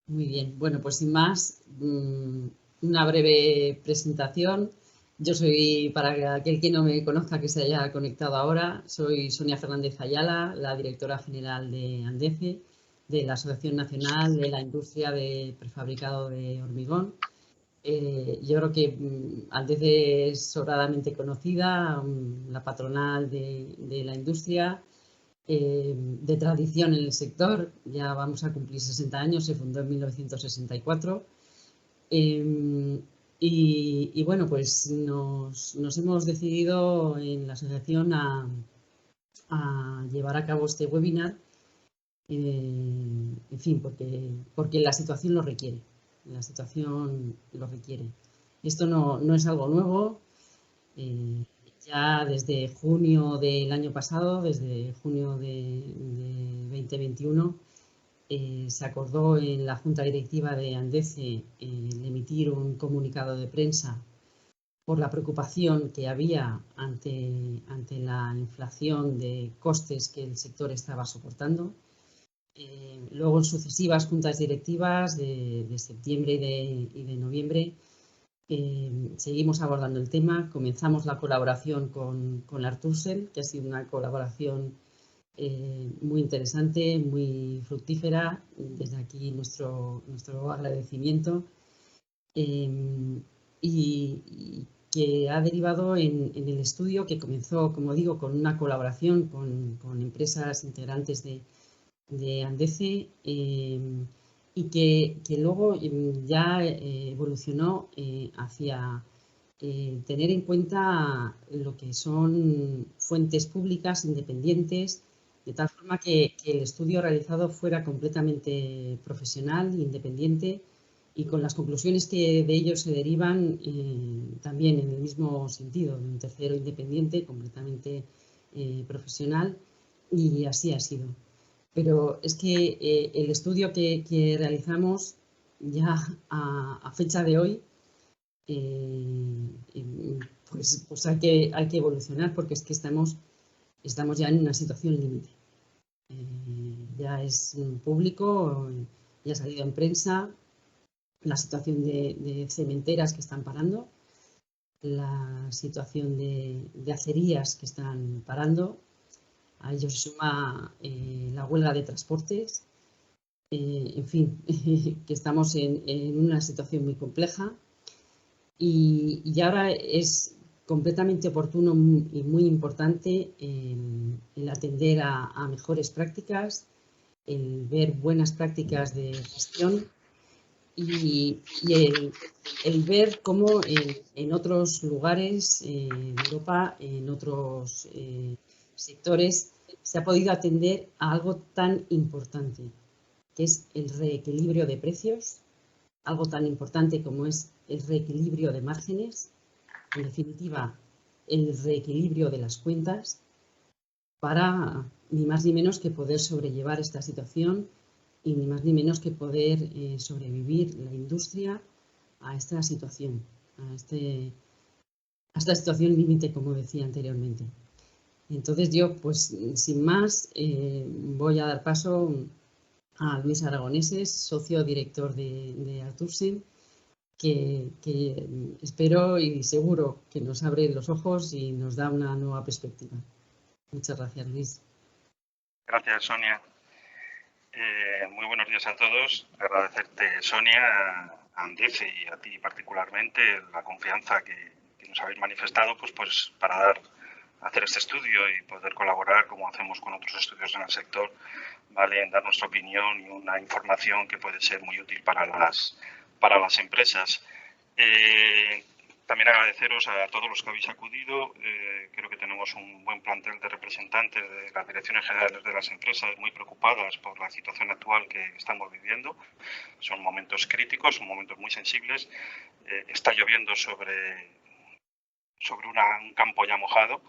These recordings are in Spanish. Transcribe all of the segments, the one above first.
Muy bien. Bueno, pues sin más, una breve presentación. Yo soy, para aquel que no me conozca, que se haya conectado ahora, soy Sonia Fernández Ayala, la directora general de ANDECE, de la Asociación Nacional de la Industria de Prefabricado de Hormigón. Yo creo que ANDECE es sobradamente conocida, la patronal de la industria, de tradición en el sector. Ya vamos a cumplir 60 años, se fundó en 1964. Y bueno, pues nos hemos decidido en la asociación a llevar a cabo este webinar, en fin, porque la situación lo requiere. La situación lo requiere. Esto no es algo nuevo. Eh, ya desde junio del año pasado, desde junio de 2021, se acordó en la Junta Directiva de ANDECE emitir un comunicado de prensa por la preocupación que había ante la inflación de costes que el sector estaba soportando. Luego, en sucesivas juntas directivas de septiembre y de noviembre, seguimos abordando el tema. Comenzamos la colaboración con Artursel, que ha sido una colaboración muy interesante, muy fructífera. Desde aquí nuestro agradecimiento, y que ha derivado en el estudio que comenzó, como digo, con una colaboración con empresas integrantes de ANDECE, y que luego ya evolucionó hacia tener en cuenta lo que son fuentes públicas independientes, de tal forma que el estudio realizado fuera completamente profesional, independiente, y con las conclusiones que de ellos se derivan también en el mismo sentido, de un tercero independiente, completamente profesional, y así ha sido. Pero es que el estudio que realizamos ya a fecha de hoy, pues hay que evolucionar, porque es que estamos ya en una situación límite. Ya es público, ya ha salido en prensa la situación de cementeras que están parando, la situación de acerías que están parando. A ello se suma la huelga de transportes. En fin, que estamos en una situación muy compleja, y ahora es completamente oportuno y muy importante el atender a mejores prácticas, el ver buenas prácticas de gestión, y el ver cómo en otros lugares de Europa, en otros sectores, se ha podido atender a algo tan importante, que es el reequilibrio de precios, algo tan importante como es el reequilibrio de márgenes, en definitiva, el reequilibrio de las cuentas, para ni más ni menos que poder sobrellevar esta situación, y ni más ni menos que poder sobrevivir la industria a esta situación, a esta situación límite, como decía anteriormente. Entonces yo, pues sin más, voy a dar paso a Luis Aragoneses, socio director de Artursel, que espero y seguro que nos abre los ojos y nos da una nueva perspectiva. Muchas gracias, Luis. Gracias, Sonia. Muy buenos días a todos. Agradecerte, Sonia, a ANDECE y a ti particularmente la confianza que nos habéis manifestado pues para hacer este estudio y poder colaborar, como hacemos con otros estudios en el sector, ¿vale? En dar nuestra opinión y una información que puede ser muy útil para las empresas. También agradeceros a todos los que habéis acudido. Creo que tenemos un buen plantel de representantes de las direcciones generales de las empresas muy preocupadas por la situación actual que estamos viviendo. Son momentos críticos, son momentos muy sensibles. Está lloviendo sobre un campo ya mojado.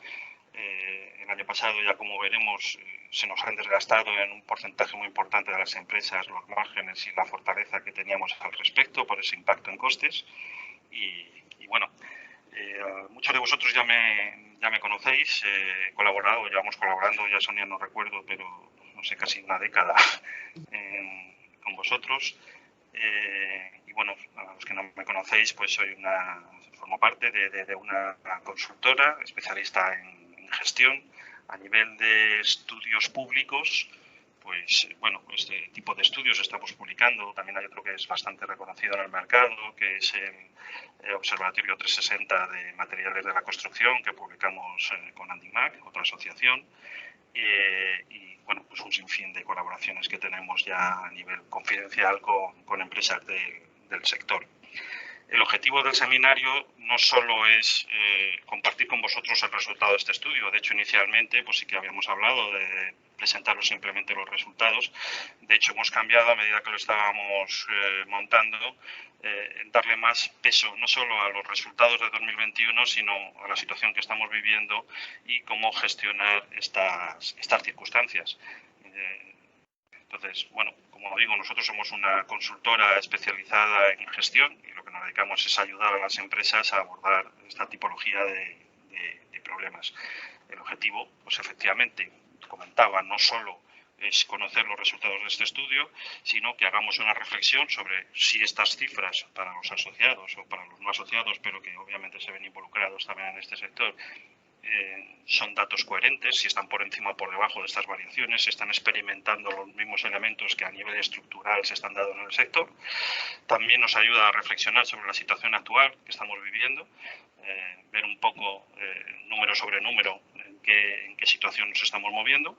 El año pasado, ya como veremos, se nos han desgastado en un porcentaje muy importante de las empresas los márgenes y la fortaleza que teníamos al respecto por ese impacto en costes. Y bueno, muchos de vosotros ya me conocéis, he colaborado, llevamos colaborando, ya Sonia no recuerdo, pero no sé, casi una década con vosotros. Y bueno, a los que no me conocéis, pues formo parte de una consultora especialista en gestión a nivel de estudios públicos. Pues bueno, este tipo de estudios estamos publicando. También hay otro que es bastante reconocido en el mercado, que es el Observatorio 360 de Materiales de la Construcción, que publicamos con Andimac, otra asociación. Y bueno, pues un sinfín de colaboraciones que tenemos ya a nivel confidencial con empresas del sector. El objetivo del seminario no solo es compartir con vosotros el resultado de este estudio. De hecho, inicialmente pues sí que habíamos hablado de presentaros simplemente los resultados. De hecho, hemos cambiado a medida que lo estábamos montando, darle más peso no solo a los resultados de 2021, sino a la situación que estamos viviendo y cómo gestionar estas circunstancias. Entonces, bueno, como digo, nosotros somos una consultora especializada en gestión y lo que nos dedicamos es ayudar a las empresas a abordar esta tipología de problemas. El objetivo, pues efectivamente, comentaba, no solo es conocer los resultados de este estudio, sino que hagamos una reflexión sobre si estas cifras para los asociados o para los no asociados, pero que obviamente se ven involucrados también en este sector, son datos coherentes, si están por encima o por debajo de estas variaciones, si están experimentando los mismos elementos que a nivel estructural se están dando en el sector. También nos ayuda a reflexionar sobre la situación actual que estamos viviendo, ver un poco número sobre número en qué situación nos estamos moviendo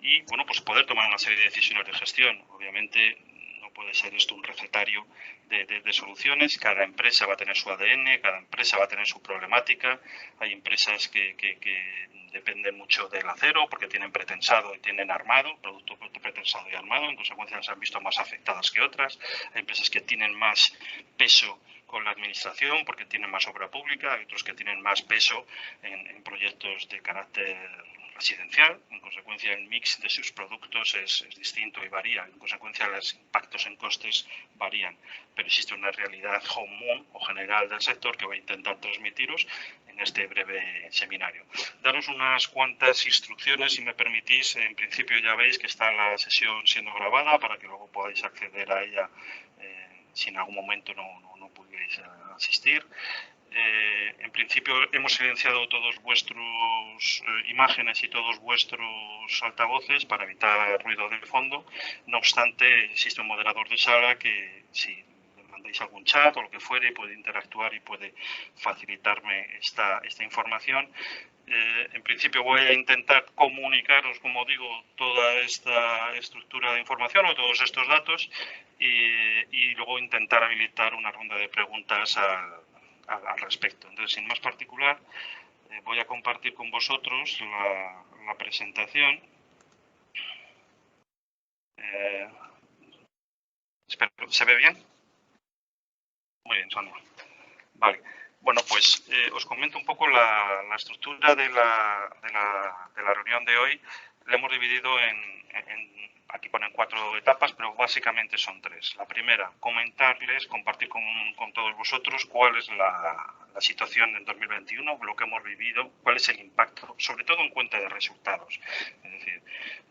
y bueno, pues poder tomar una serie de decisiones de gestión. Obviamente no puede ser esto un recetario de soluciones. Cada empresa va a tener su ADN, cada empresa va a tener su problemática. Hay empresas que dependen mucho del acero porque tienen pretensado y tienen armado, producto pretensado y armado, en consecuencia se han visto más afectadas que otras. Hay empresas que tienen más peso con la administración porque tienen más obra pública, hay otros que tienen más peso en proyectos de carácter residencial. En consecuencia, el mix de sus productos es distinto y varía. En consecuencia, los impactos en costes varían. Pero existe una realidad común o general del sector que voy a intentar transmitiros en este breve seminario. Daros unas cuantas instrucciones, si me permitís. En principio ya veis que está la sesión siendo grabada para que luego podáis acceder a ella si en algún momento no pudierais asistir. En principio hemos silenciado todos vuestros imágenes y todos vuestros altavoces para evitar ruido de fondo. No obstante, existe un moderador de sala que si le mandáis algún chat o lo que fuere puede interactuar y puede facilitarme esta información. En principio voy a intentar comunicaros, como digo, toda esta estructura de información o todos estos datos y luego intentar habilitar una ronda de preguntas al respecto. Entonces, sin más particular, voy a compartir con vosotros la presentación. Espero, ¿se ve bien? Muy bien, Sonia. Vale. Bueno, pues os comento un poco la estructura de la reunión de hoy. La hemos dividido aquí ponen 4 etapas, pero básicamente son 3. La primera, compartir con todos vosotros cuál es la situación en 2021, lo que hemos vivido, cuál es el impacto, sobre todo en cuenta de resultados. Es decir,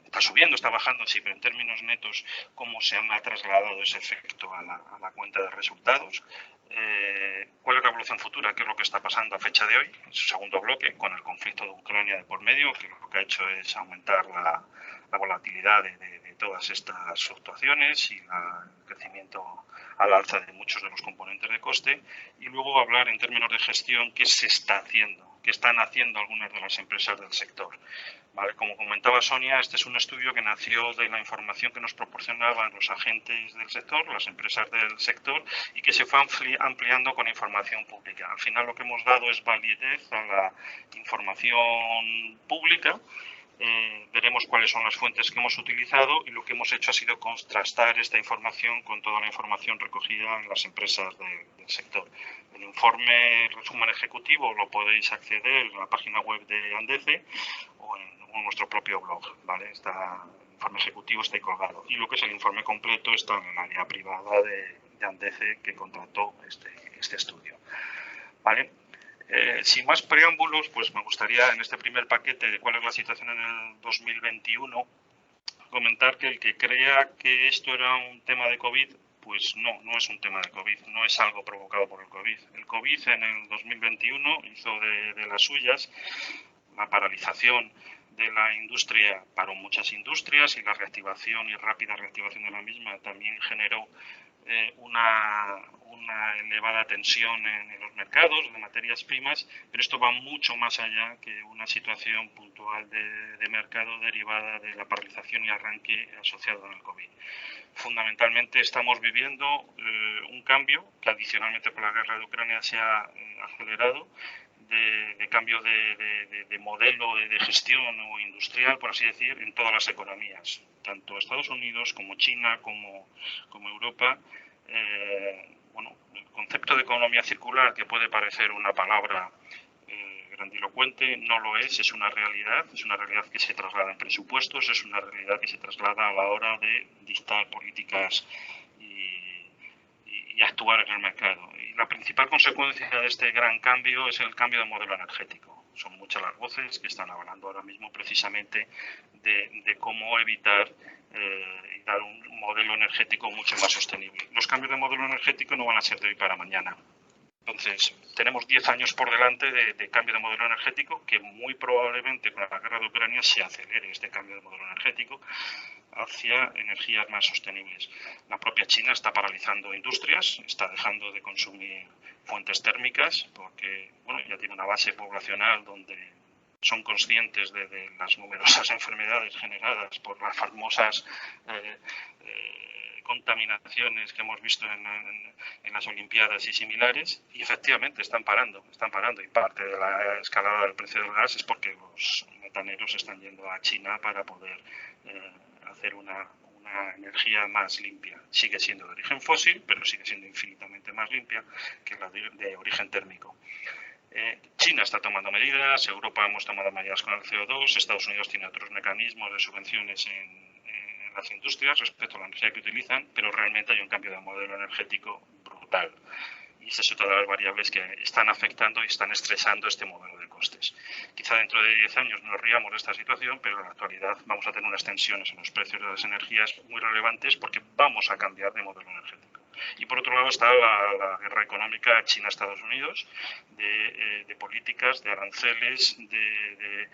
está subiendo, está bajando, sí, pero en términos netos, cómo se ha trasladado ese efecto a la cuenta de resultados. ¿Cuál es la evolución futura? ¿Qué es lo que está pasando a fecha de hoy? En su segundo bloque, con el conflicto de Ucrania de por medio, que lo que ha hecho es aumentar la volatilidad de todas estas fluctuaciones y el crecimiento al alza de muchos de los componentes de coste. Y luego hablar en términos de gestión qué se está haciendo, qué están haciendo algunas de las empresas del sector. Vale, como comentaba Sonia, este es un estudio que nació de la información que nos proporcionaban los agentes del sector, las empresas del sector, y que se fue ampliando con información pública. Al final lo que hemos dado es validez a la información pública. Veremos cuáles son las fuentes que hemos utilizado y lo que hemos hecho ha sido contrastar esta información con toda la información recogida en las empresas del sector. El informe resumen ejecutivo lo podéis acceder en la página web de Andece o en nuestro propio blog, ¿vale? El informe ejecutivo está ahí colgado y lo que es el informe completo está en el área privada de Andece que contrató este estudio, ¿vale? Sin más preámbulos, pues me gustaría en este primer paquete de cuál es la situación en el 2021, comentar que el que crea que esto era un tema de COVID, pues no es un tema de COVID, no es algo provocado por el COVID. El COVID en el 2021 hizo de las suyas. La paralización de la industria paró muchas industrias y la reactivación y rápida reactivación de la misma también generó una elevada tensión en los mercados de materias primas, pero esto va mucho más allá que una situación puntual de mercado derivada de la paralización y arranque asociado con el COVID. Fundamentalmente estamos viviendo un cambio que adicionalmente por la guerra de Ucrania se ha acelerado, de cambio de modelo de gestión o industrial, por así decir, en todas las economías, tanto Estados Unidos como China como Europa. Bueno, el concepto de economía circular, que puede parecer una palabra grandilocuente, no lo es una realidad que se traslada en presupuestos, es una realidad que se traslada a la hora de dictar políticas y actuar en el mercado. Y la principal consecuencia de este gran cambio es el cambio de modelo energético. Son muchas las voces que están hablando ahora mismo precisamente de cómo evitar y dar un modelo energético mucho más sostenible. Los cambios de modelo energético no van a ser de hoy para mañana. Entonces, tenemos 10 años por delante de cambio de modelo energético, que muy probablemente con la guerra de Ucrania se acelere este cambio de modelo energético hacia energías más sostenibles. La propia China está paralizando industrias, está dejando de consumir fuentes térmicas porque bueno, ya tiene una base poblacional donde son conscientes de las numerosas enfermedades generadas por las famosas contaminaciones que hemos visto en las Olimpiadas y similares, y efectivamente están parando, y parte de la escalada del precio del gas es porque los metaneros están yendo a China para poder hacer una energía más limpia. Sigue siendo de origen fósil, pero sigue siendo infinitamente más limpia que la de origen térmico. China está tomando medidas, Europa hemos tomado medidas con el CO2, Estados Unidos tiene otros mecanismos de subvenciones en las industrias respecto a la energía que utilizan, pero realmente hay un cambio de modelo energético brutal. Y esa es otra de las variables que están afectando y están estresando este modelo de costes. Quizá dentro de 10 años nos riamos de esta situación, pero en la actualidad vamos a tener unas tensiones en los precios de las energías muy relevantes porque vamos a cambiar de modelo energético. Y por otro lado está la guerra económica China-Estados Unidos, de políticas, de aranceles, de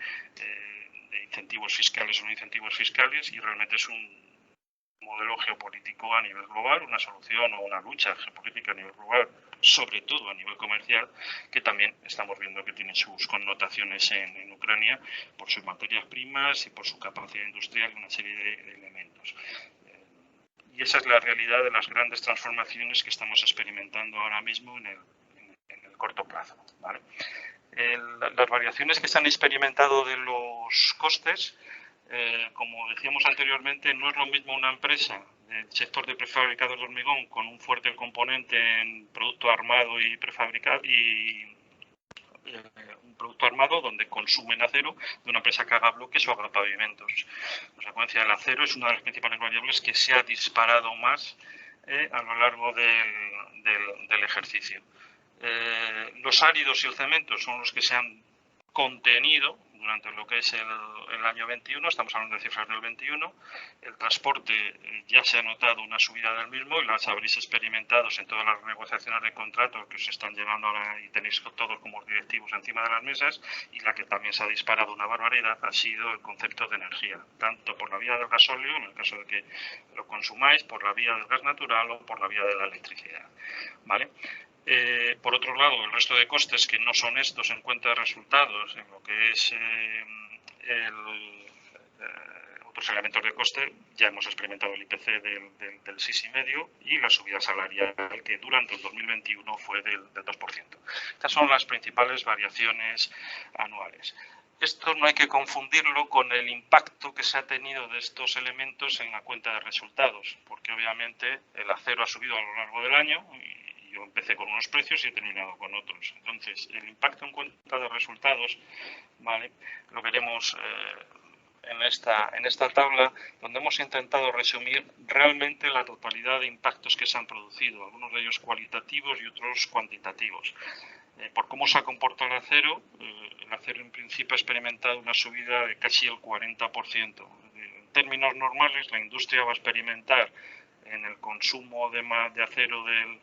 incentivos fiscales o no incentivos fiscales, y realmente es un modelo geopolítico a nivel global, una solución o una lucha geopolítica a nivel global, sobre todo a nivel comercial, que también estamos viendo que tiene sus connotaciones en Ucrania por sus materias primas y por su capacidad industrial y una serie de elementos. Y esa es la realidad de las grandes transformaciones que estamos experimentando ahora mismo en el corto plazo, ¿vale? Las variaciones que se han experimentado de los costes, como decíamos anteriormente, no es lo mismo una empresa del sector de prefabricados de hormigón con un fuerte componente en producto armado y prefabricado y un producto armado donde consumen acero, de una empresa que haga bloques o haga pavimentos. En consecuencia, el acero es una de las principales variables que se ha disparado más a lo largo del ejercicio. Los áridos y el cemento son los que se han contenido durante lo que es el año 21, estamos hablando de cifras del 21. El transporte ya se ha notado una subida del mismo y las habréis experimentado en todas las negociaciones de contratos que os están llevando ahora y tenéis todos como directivos encima de las mesas, y la que también se ha disparado una barbaridad ha sido el concepto de energía, tanto por la vía del gasóleo, en el caso de que lo consumáis, por la vía del gas natural o por la vía de la electricidad, ¿vale? Por otro lado, el resto de costes que no son estos en cuenta de resultados, en lo que es otros elementos de coste, ya hemos experimentado el IPC del 6,5 y la subida salarial que durante el 2021 fue del 2%. Estas son las principales variaciones anuales. Esto no hay que confundirlo con el impacto que se ha tenido de estos elementos en la cuenta de resultados, porque obviamente el acero ha subido a lo largo del año y yo empecé con unos precios y he terminado con otros. Entonces, el impacto en cuenta de resultados, ¿vale? Lo veremos en esta tabla, donde hemos intentado resumir realmente la totalidad de impactos que se han producido, algunos de ellos cualitativos y otros cuantitativos. Por cómo se ha comportado el acero en principio ha experimentado una subida de casi el 40% términos normales, la industria va a experimentar en el consumo de acero del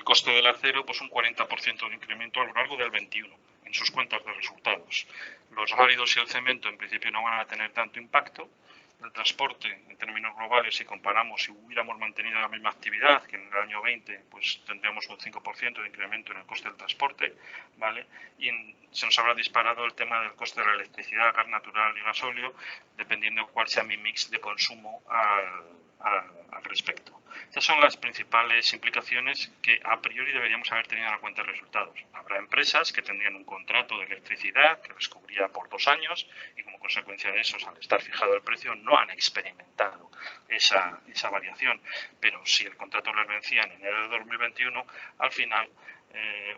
coste del acero pues un 40% de incremento a lo largo del 21 en sus cuentas de resultados. Los áridos y el cemento en principio no van a tener tanto impacto. El transporte, en términos globales, si comparamos, si hubiéramos mantenido la misma actividad que en el año 20, pues tendríamos un 5% de incremento en el coste del transporte, ¿vale? Y se nos habrá disparado el tema del coste de la electricidad, gas natural y gasóleo, dependiendo de cuál sea mi mix de consumo al respecto. Estas son las principales implicaciones que a priori deberíamos haber tenido en la cuenta de resultados. Habrá empresas que tendrían un contrato de electricidad que les cubría por 2 años y como consecuencia de eso, al estar fijado el precio, no han experimentado esa variación. Pero si el contrato les vencía en enero de 2021, al final,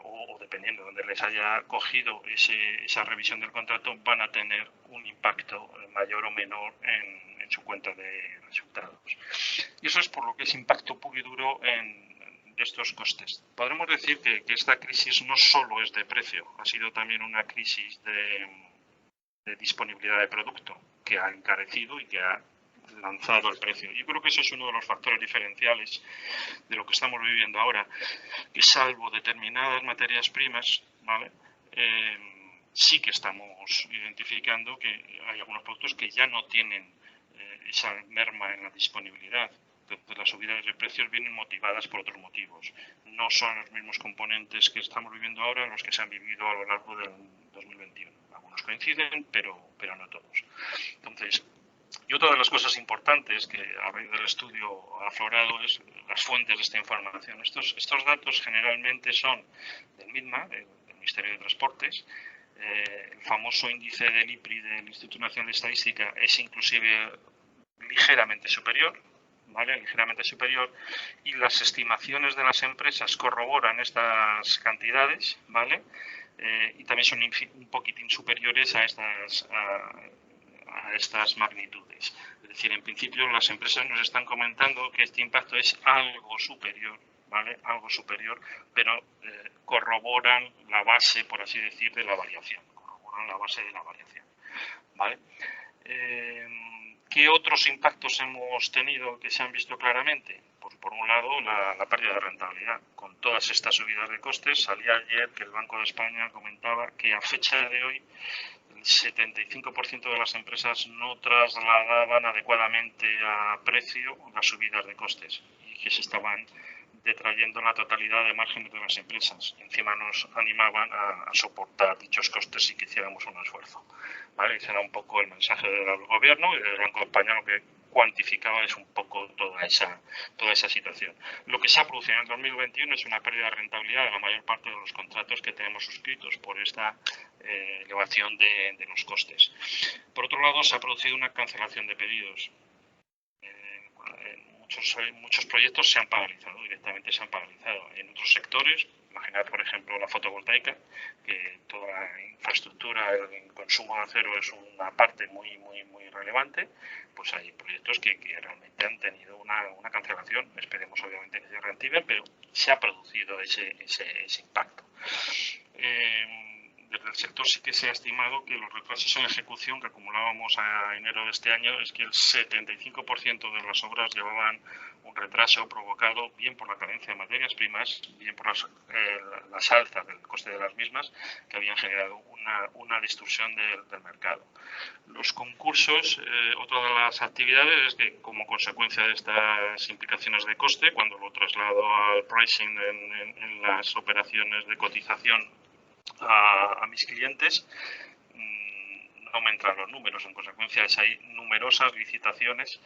o dependiendo de donde les haya cogido esa revisión del contrato, van a tener un impacto mayor o menor en su cuenta de resultados. Y eso es por lo que es impacto puro y duro de estos costes. Podremos decir que esta crisis no solo es de precio, ha sido también una crisis de disponibilidad de producto que ha encarecido y que ha lanzado el precio. Yo creo que eso es uno de los factores diferenciales de lo que estamos viviendo ahora, que salvo determinadas materias primas, ¿vale? Sí que estamos identificando que hay algunos productos que ya no tienen esa merma en la disponibilidad. Entonces, las subidas de precios vienen motivadas por otros motivos. No son los mismos componentes que estamos viviendo ahora los que se han vivido a lo largo del 2021. Algunos coinciden, pero no todos. Entonces, y otra de las cosas importantes que a raíz del estudio ha aflorado es las fuentes de esta información. Estos datos generalmente son del MITMA, del Ministerio de Transportes. El famoso índice del IPRI del Instituto Nacional de Estadística es inclusive ligeramente superior, ¿vale? Ligeramente superior, y las estimaciones de las empresas corroboran estas cantidades, ¿vale? Y también son un poquitín superiores a estas magnitudes. Es decir, en principio las empresas nos están comentando que este impacto es algo superior, ¿vale? Algo superior, pero corroboran la base, por así decir, de la variación. Corroboran la base de la variación, ¿vale? ¿Qué otros impactos hemos tenido que se han visto claramente? Pues por un lado, la pérdida de rentabilidad. Con todas estas subidas de costes, salía ayer que el Banco de España comentaba que a fecha de hoy el 75% de las empresas no trasladaban adecuadamente a precio las subidas de costes y que se estaban detrayendo la totalidad de márgenes de las empresas. Encima nos animaban a soportar dichos costes y que hiciéramos un esfuerzo, ¿vale? Ese era un poco el mensaje del gobierno y del Banco de España, lo que cuantificaba es un poco toda esa situación. Lo que se ha producido en el 2021 es una pérdida de rentabilidad de la mayor parte de los contratos que tenemos suscritos por esta elevación de los costes. Por otro lado, se ha producido una cancelación de pedidos. Muchos proyectos se han paralizado, directamente se han paralizado. En otros sectores, imaginad por ejemplo la fotovoltaica, que toda la infraestructura, el consumo de acero es una parte muy relevante, pues hay proyectos que realmente han tenido una cancelación. Esperemos obviamente que se reactiven, pero se ha producido ese impacto. Desde el sector sí que se ha estimado que los retrasos en la ejecución que acumulábamos a enero de este año es que el 75% de las obras llevaban un retraso provocado bien por la carencia de materias primas, bien por las alzas del coste de las mismas, que habían generado una distorsión del mercado. Los concursos, otra de las actividades es que como consecuencia de estas implicaciones de coste, cuando lo traslado al pricing en las operaciones de cotización a mis clientes, no aumentan los números. En consecuencia, hay numerosas licitaciones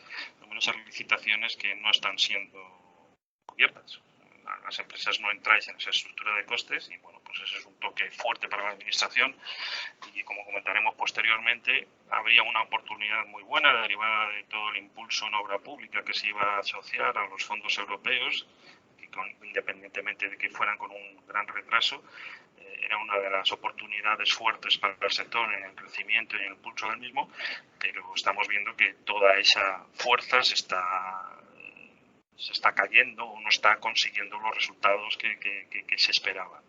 que no están siendo cubiertas. Las empresas no entráis en esa estructura de costes y bueno, pues ese es un toque fuerte para la administración y como comentaremos posteriormente, habría una oportunidad muy buena derivada de todo el impulso en obra pública que se iba a asociar a los fondos europeos, que independientemente de que fueran con un gran retraso, era una de las oportunidades fuertes para el sector en el crecimiento y en el impulso del mismo, pero estamos viendo que toda esa fuerza se está cayendo o no está consiguiendo los resultados que se esperaban,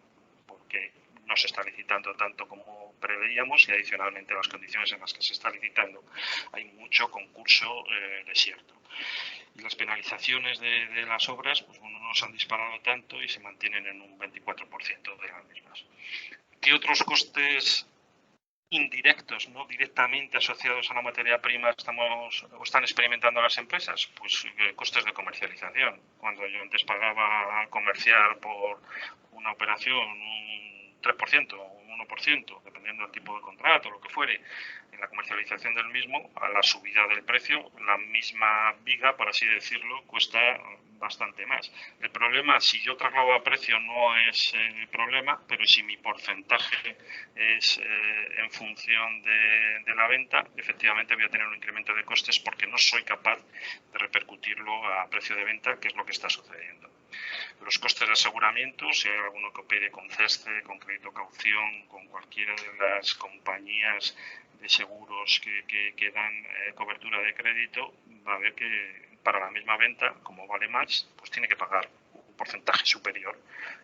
porque no se está licitando tanto como preveíamos y adicionalmente las condiciones en las que se está licitando hay mucho concurso desierto. Y las penalizaciones de las obras pues, bueno, no se han disparado tanto y se mantienen en un 24% de las mismas. ¿Qué otros costes indirectos, no directamente asociados a la materia prima están experimentando las empresas? Pues costes de comercialización. Cuando yo antes pagaba comercial por una operación un 3% o un 1%, dependiendo del tipo de contrato o lo que fuere, en la comercialización del mismo, a la subida del precio, la misma viga, por así decirlo, cuesta bastante más. El problema, si yo traslado a precio, no es el problema, pero si mi porcentaje es en función de la venta, efectivamente voy a tener un incremento de costes porque no soy capaz de repercutirlo a precio de venta, que es lo que está sucediendo. Los costes de aseguramiento, si hay alguno que opere con CESCE, con crédito caución, con cualquiera de las compañías de seguros que dan cobertura de crédito, va a ver que para la misma venta, como vale más, pues tiene que pagar un porcentaje superior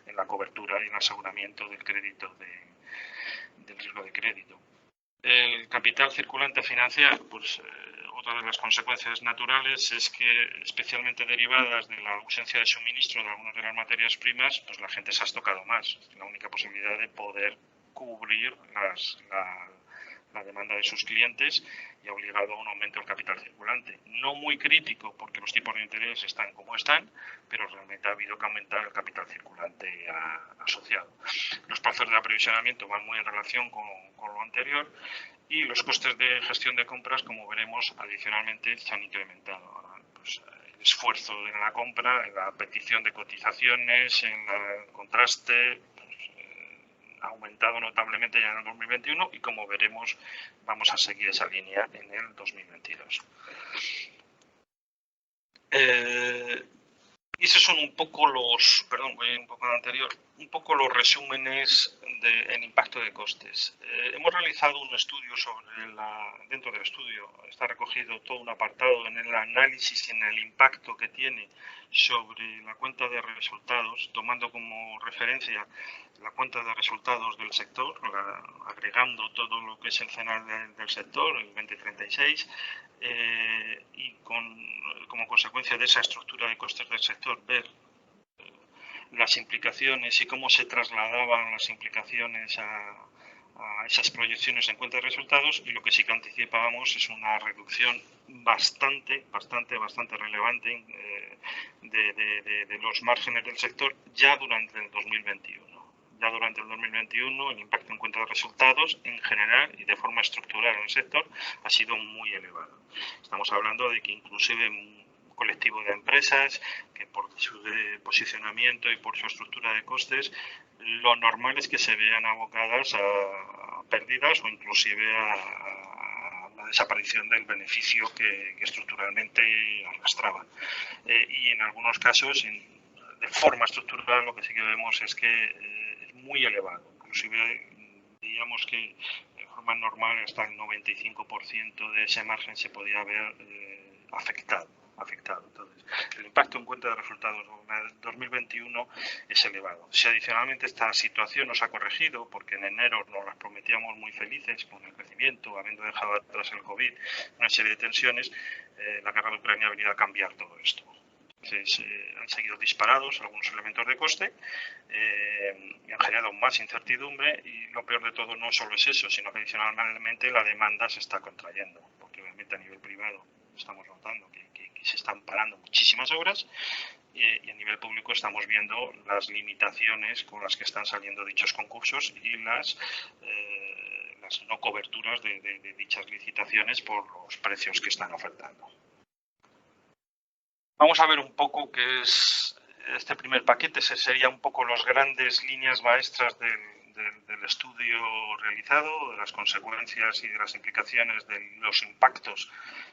en la cobertura y en el aseguramiento del crédito, del riesgo de crédito. El capital circulante financiero, pues otra de las consecuencias naturales es que, especialmente derivadas de la ausencia de suministro de algunas de las materias primas, pues la gente se ha estocado más. La única posibilidad de poder cubrir la demanda de sus clientes y ha obligado a un aumento del capital circulante. No muy crítico porque los tipos de interés están como están, pero realmente ha habido que aumentar el capital circulante asociado. Los plazos de aprovisionamiento van muy en relación con lo anterior y los costes de gestión de compras, como veremos, adicionalmente se han incrementado. Pues, el esfuerzo en la compra, en la petición de cotizaciones, en el contraste, ha aumentado notablemente ya en el 2021 y, como veremos, vamos a seguir esa línea en el 2022. Y esos son un poco los, voy un poco al anterior, un poco los resúmenes del impacto de costes. Hemos realizado un estudio dentro del estudio está recogido todo un apartado en el análisis y en el impacto que tiene sobre la cuenta de resultados, tomando como referencia la cuenta de resultados del sector, agregando todo lo que es el CENAL del sector, el 2036, y como consecuencia de esa estructura de costes del sector, ver las implicaciones y cómo se trasladaban las implicaciones a esas proyecciones en cuenta de resultados, y lo que sí que anticipábamos es una reducción bastante relevante de los márgenes del sector ya durante el 2021. Ya durante el 2021 el impacto en cuenta de resultados en general y de forma estructural en el sector ha sido muy elevado. Estamos hablando de que inclusive un colectivo de empresas que por su posicionamiento y por su estructura de costes, lo normal es que se vean abocadas a pérdidas o inclusive a la desaparición del beneficio que estructuralmente arrastraban. Y en algunos casos, de forma estructural, lo que sí que vemos es que es muy elevado. Inclusive diríamos que de forma normal hasta el 95% de ese margen se podía ver afectado. Entonces, el impacto en cuenta de resultados en 2021 es elevado. Si adicionalmente esta situación nos ha corregido, porque en enero nos las prometíamos muy felices con el crecimiento, habiendo dejado atrás el COVID, una serie de tensiones, la guerra de Ucrania ha venido a cambiar todo esto. Entonces, han seguido disparados algunos elementos de coste y han generado más incertidumbre, y lo peor de todo no solo es eso, sino que adicionalmente la demanda se está contrayendo, porque obviamente a nivel privado estamos notando que se están parando muchísimas obras y a nivel público estamos viendo las limitaciones con las que están saliendo dichos concursos y las no coberturas de dichas licitaciones por los precios que están ofertando. Vamos a ver un poco qué es este primer paquete. Serían un poco las grandes líneas maestras del estudio realizado, de las consecuencias y de las implicaciones de los impactos,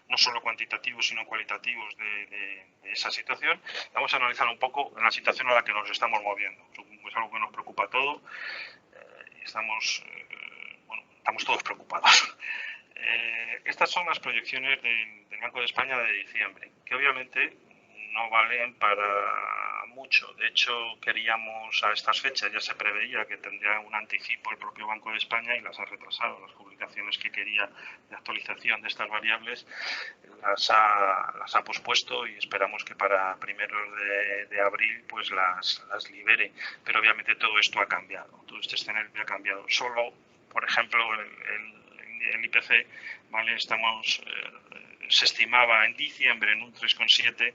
no solo cuantitativos sino cualitativos de esa situación. Vamos a analizar un poco la situación a la que nos estamos moviendo. Es algo que nos preocupa a todos. Estamos todos preocupados. Estas son las proyecciones del Banco de España de diciembre, que obviamente no valen para mucho. De hecho, queríamos a estas fechas, ya se preveía que tendría un anticipo el propio Banco de España y las ha retrasado. Las publicaciones que quería de actualización de estas variables las ha pospuesto y esperamos que para primeros de abril pues las libere. Pero obviamente todo esto ha cambiado, todo este escenario ha cambiado. Solo, por ejemplo, el IPC, ¿vale? Se estimaba en diciembre en un 3,7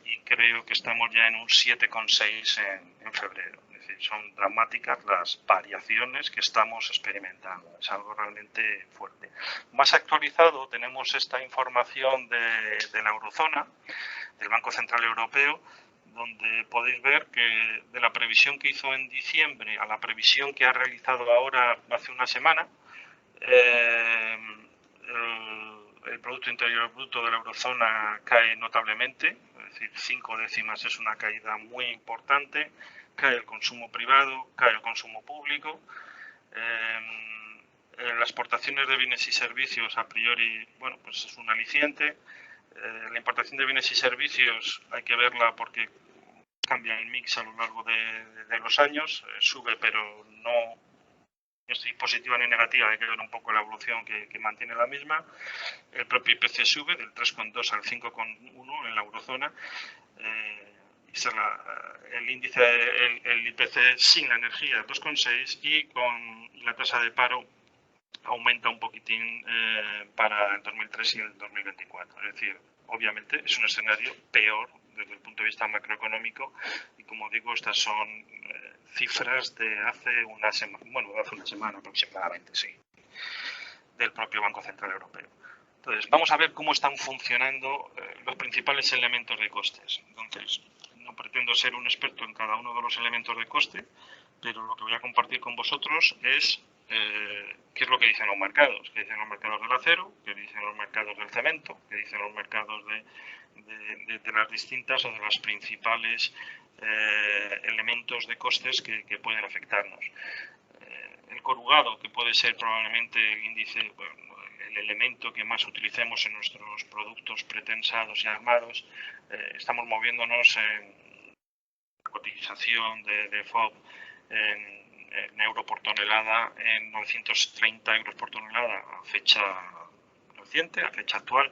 y creo que estamos ya en un 7,6 en febrero. Es decir, son dramáticas las variaciones que estamos experimentando. Es algo realmente fuerte. Más actualizado tenemos esta información de la eurozona, del Banco Central Europeo, donde podéis ver que de la previsión que hizo en diciembre a la previsión que ha realizado ahora hace una semana, el Producto Interior Bruto de la eurozona cae notablemente, es decir, 5 décimas es una caída muy importante, cae el consumo privado, cae el consumo público, las exportaciones de bienes y servicios a priori, bueno, pues es un aliciente. La importación de bienes y servicios hay que verla porque cambia el mix a lo largo de los años, sube pero no estoy positiva ni negativa, hay que ver un poco la evolución que mantiene la misma. El propio IPC sube del 3,2 al 5,1 en la eurozona. El índice, el IPC sin la energía 2,6 y con la tasa de paro aumenta un poquitín para el 2003 y el 2024. Es decir, obviamente es un escenario peor desde el punto de vista macroeconómico y, como digo, estas son cifras de hace una semana, bueno, hace una semana aproximadamente, sí, del propio Banco Central Europeo. Entonces, vamos a ver cómo están funcionando los principales elementos de costes. Entonces, no pretendo ser un experto en cada uno de los elementos de coste, pero lo que voy a compartir con vosotros es qué es lo que dicen los mercados. ¿Qué dicen los mercados del acero? ¿Qué dicen los mercados del cemento? ¿Qué dicen los mercados de las distintas o de las principales elementos de costes que pueden afectarnos? El corrugado, que puede ser probablemente el índice, bueno, el elemento que más utilicemos en nuestros productos pretensados y armados, estamos moviéndonos en cotización de FOB en euro por tonelada en 930 euros por tonelada a fecha reciente, a fecha actual,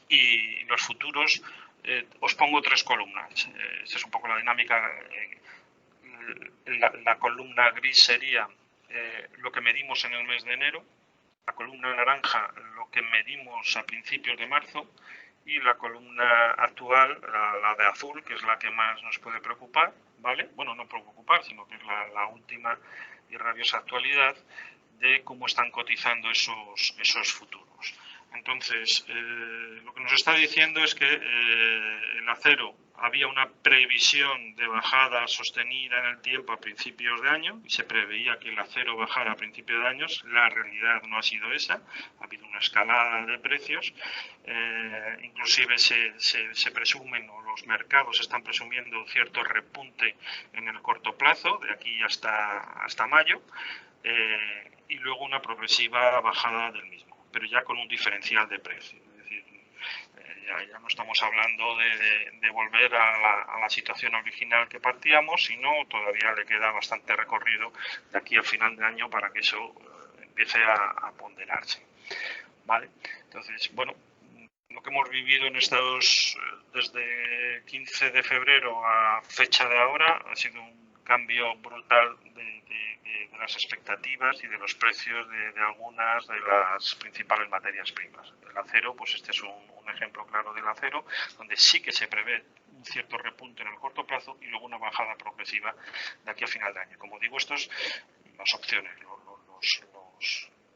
y los futuros os pongo tres columnas. Esta es un poco la dinámica. La columna gris sería lo que medimos en el mes de enero, la columna naranja lo que medimos a principios de marzo y la columna actual, la de azul, que es la que más nos puede preocupar, ¿vale? Bueno, no preocupar, sino que es la última y rabiosa actualidad de cómo están cotizando esos futuros. Entonces, lo que nos está diciendo es que el acero había una previsión de bajada sostenida en el tiempo a principios de año y se preveía que el acero bajara a principios de años. La realidad no ha sido esa, ha habido una escalada de precios, inclusive se presumen, o los mercados están presumiendo cierto repunte en el corto plazo, de aquí hasta mayo, y luego una progresiva bajada del mismo, pero ya con un diferencial de precio. Es decir, ya no estamos hablando de volver a la situación original que partíamos, sino todavía le queda bastante recorrido de aquí al final de año para que eso empiece a ponderarse. ¿Vale? Entonces, bueno, lo que hemos vivido en desde 15 de febrero a fecha de ahora ha sido un cambio brutal de las expectativas y de los precios de algunas de las principales materias primas. El acero, pues este es un ejemplo claro del acero, donde sí que se prevé un cierto repunte en el corto plazo y luego una bajada progresiva de aquí a final de año. Como digo, estos las opciones,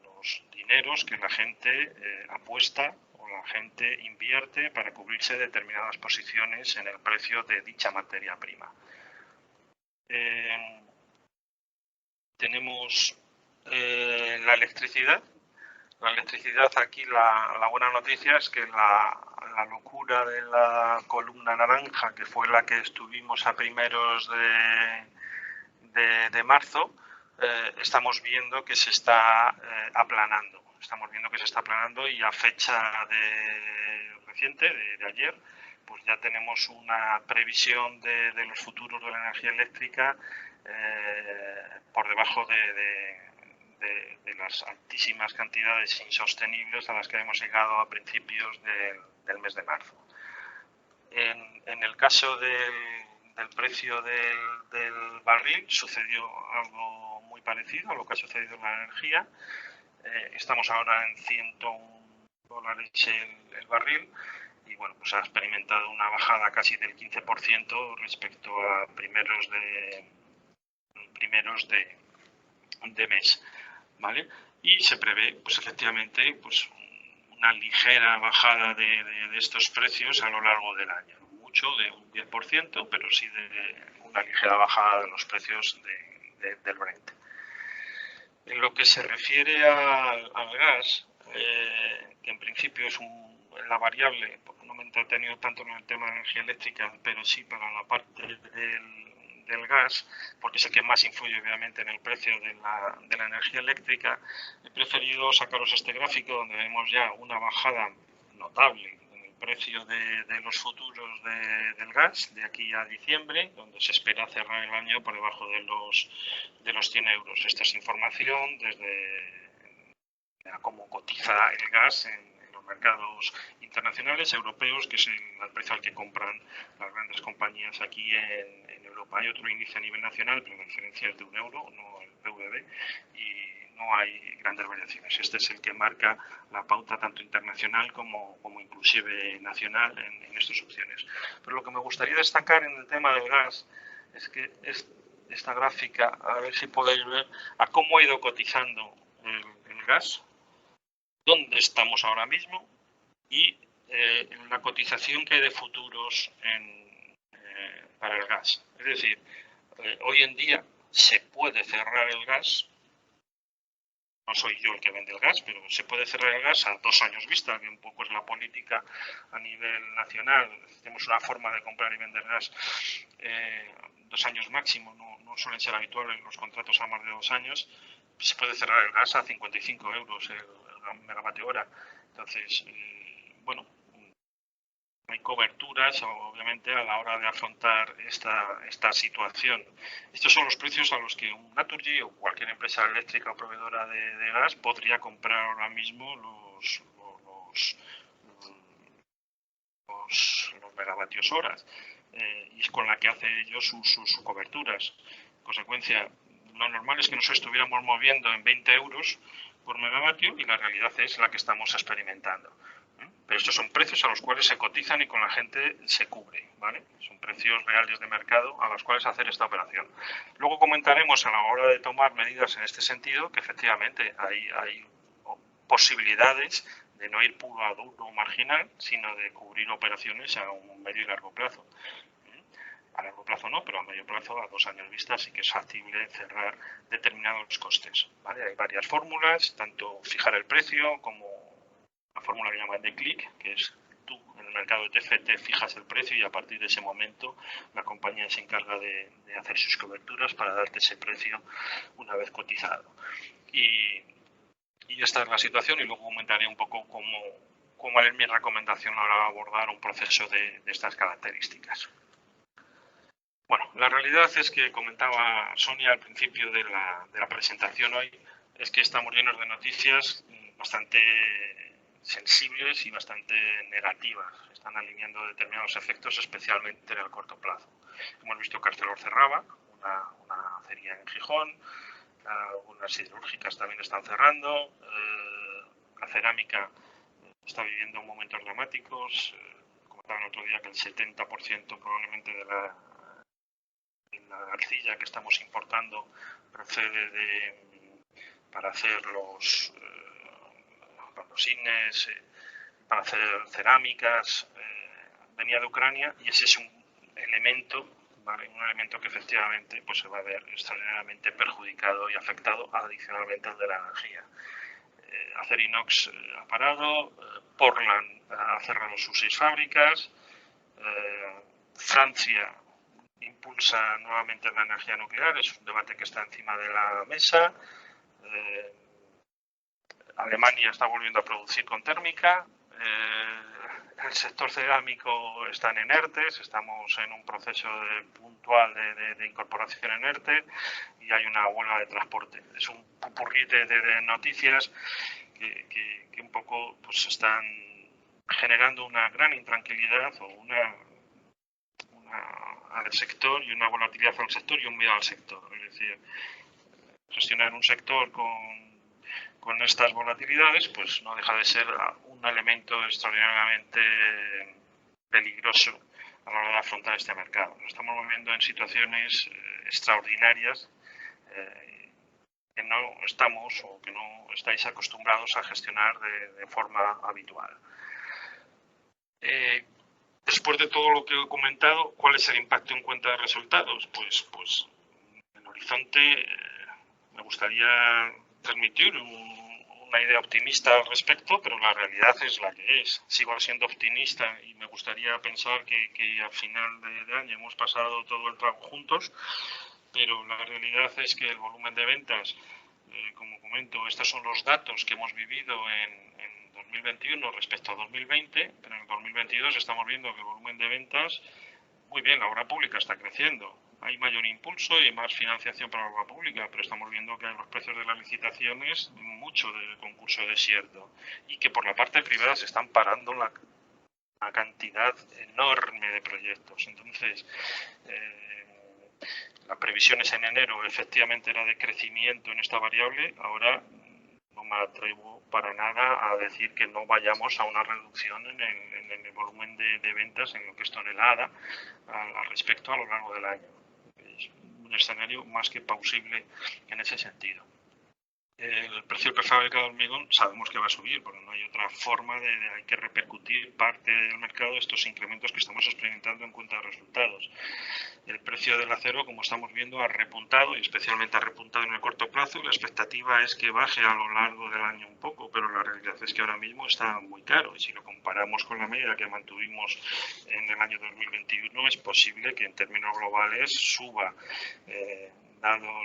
los dineros que la gente apuesta o la gente invierte para cubrirse determinadas posiciones en el precio de dicha materia prima. Tenemos la electricidad. La electricidad, aquí la buena noticia es que la locura de la columna naranja, que fue la que estuvimos a primeros de marzo, estamos viendo que se está aplanando. Estamos viendo que se está aplanando y a fecha reciente, de ayer, pues ya tenemos una previsión de los futuros de la energía eléctrica por debajo de las altísimas cantidades insostenibles a las que hemos llegado a principios del mes de marzo. En el caso del precio del barril sucedió algo muy parecido a lo que ha sucedido en la energía. Estamos ahora en $101 el barril y bueno, pues ha experimentado una bajada casi del 15% respecto a primeros de mes, ¿vale? Y se prevé, pues efectivamente, pues una ligera bajada de estos precios a lo largo del año. Mucho, de un 10%, pero sí de una ligera bajada de los precios del Brent. En lo que se refiere al gas, que en principio es la variable, porque no me he entretenido tanto en el tema de energía eléctrica, pero sí para la parte del gas, porque es el que más influye obviamente en el precio de la energía eléctrica, he preferido sacaros este gráfico donde vemos ya una bajada notable en el precio de los futuros del gas de aquí a diciembre, donde se espera cerrar el año por debajo de los 100 euros. Esta es información desde cómo cotiza el gas en los mercados internacionales, europeos, que es el precio al que compran las grandes compañías aquí en Europa. Hay otro índice a nivel nacional, pero la diferencia es de €1, no el PVB, y no hay grandes variaciones. Este es el que marca la pauta tanto internacional como inclusive nacional en estas opciones. Pero lo que me gustaría destacar en el tema del gas es que esta gráfica, a ver si podéis ver a cómo ha ido cotizando el gas, dónde estamos ahora mismo y la cotización que hay de futuros para el gas. Es decir, hoy en día se puede cerrar el gas, no soy yo el que vende el gas, pero se puede cerrar el gas a 2 años vista, que un poco es la política a nivel nacional. Tenemos una forma de comprar y vender gas 2 años máximo, no suelen ser habituales los contratos a más de 2 años. Se puede cerrar el gas a 55 euros el megavatio hora. Entonces, bueno, hay coberturas, obviamente, a la hora de afrontar esta situación. Estos son los precios a los que un Naturgy o cualquier empresa eléctrica o proveedora de gas podría comprar ahora mismo los megavatios horas, y es con la que hace ellos sus coberturas. En consecuencia, lo normal es que nos estuviéramos moviendo en 20 euros por megavatio y la realidad es la que estamos experimentando. Pero estos son precios a los cuales se cotizan y con la gente se cubre, ¿vale? Son precios reales de mercado a los cuales hacer esta operación. Luego comentaremos a la hora de tomar medidas en este sentido que efectivamente hay posibilidades de no ir puro a duro o marginal, sino de cubrir operaciones a un medio y largo plazo. A largo plazo no, pero a medio plazo, a 2 años vista, sí que es factible cerrar determinados costes, ¿vale? Hay varias fórmulas, tanto fijar el precio como una fórmula que llaman de click, que es tú en el mercado de TFT fijas el precio y a partir de ese momento la compañía se encarga de hacer sus coberturas para darte ese precio una vez cotizado. Y esta es la situación y luego comentaré un poco cómo es mi recomendación a la hora de abordar un proceso de estas características. Bueno, la realidad es que comentaba Sonia al principio de la presentación hoy, es que estamos llenos de noticias bastante sensibles y bastante negativas. Están alineando determinados efectos, especialmente en el corto plazo. Hemos visto que Arcelor cerraba, una acería en Gijón, algunas siderúrgicas también están cerrando, la cerámica está viviendo momentos dramáticos. Comentaba el otro día que el 70% probablemente de la arcilla que estamos importando procede para hacer los cines, para hacer cerámicas, venía de Ucrania y ese es un elemento, ¿vale? Un elemento que efectivamente pues, se va a ver extraordinariamente perjudicado y afectado adicionalmente al de la energía. Acerinox ha parado, Portland ha cerrado sus 6 fábricas, Francia impulsa nuevamente la energía nuclear, es un debate que está encima de la mesa. Alemania está volviendo a producir con térmica. el sector cerámico están en ERTEs, estamos en un proceso puntual de incorporación en ERTE y hay una huelga de transporte. Es un popurrí de noticias que un poco pues están generando una gran intranquilidad o al sector y una volatilidad al sector y un miedo al sector. Es decir, gestionar un sector con estas volatilidades pues no deja de ser un elemento extraordinariamente peligroso a la hora de afrontar este mercado. Nos estamos moviendo en situaciones extraordinarias que no estamos o que no estáis acostumbrados a gestionar de forma habitual. Después de todo lo que he comentado, ¿cuál es el impacto en cuenta de resultados? Pues en Horizonte me gustaría transmitir una idea optimista al respecto, pero la realidad es la que es. Sigo siendo optimista y me gustaría pensar que al final de año hemos pasado todo el trago juntos, pero la realidad es que el volumen de ventas, como comento, estos son los datos que hemos vivido en 2021 respecto a 2020, pero en el 2022 estamos viendo que el volumen de ventas, muy bien, la obra pública está creciendo. Hay mayor impulso y más financiación para la obra pública, pero estamos viendo que los precios de las licitaciones, mucho del concurso desierto, y que por la parte privada se están parando una cantidad enorme de proyectos. Entonces, las previsiones en enero efectivamente era de crecimiento en esta variable, ahora no me atrevo para nada a decir que no vayamos a una reducción en el volumen de ventas en lo que es tonelada al respecto a lo largo del año. Es un escenario más que plausible en ese sentido. El precio del prefabricado de hormigón sabemos que va a subir, porque no hay otra forma hay que repercutir parte del mercado de estos incrementos que estamos experimentando en cuenta de resultados. El precio del acero, como estamos viendo, ha repuntado y especialmente ha repuntado en el corto plazo y la expectativa es que baje a lo largo del año un poco, pero la realidad es que ahora mismo está muy caro y si lo comparamos con la media que mantuvimos en el año 2021 es posible que en términos globales suba, dado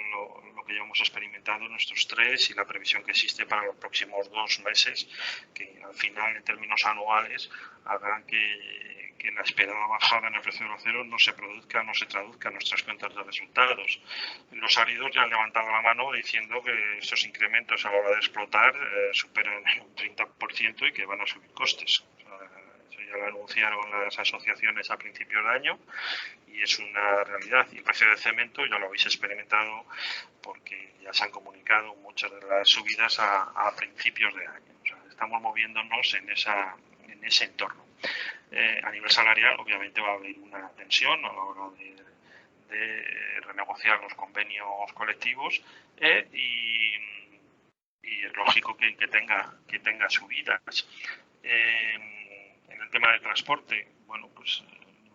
lo que llevamos experimentado en nuestros tres y la previsión que existe para los próximos 2 meses, que al final en términos anuales hagan que la esperada bajada en el precio del acero no se traduzca en nuestras cuentas de resultados. Los áridos ya han levantado la mano diciendo que estos incrementos a la hora de explotar superan un 30% y que van a subir costes. Eso ya lo anunciaron las asociaciones a principios de año y es una realidad. Y el precio del cemento ya lo habéis experimentado porque ya se han comunicado muchas de las subidas a principios de año. O sea, estamos moviéndonos en ese entorno. A nivel salarial, obviamente va a haber una tensión a la hora de renegociar los convenios colectivos y es lógico que tenga subidas. En el tema del transporte, bueno, pues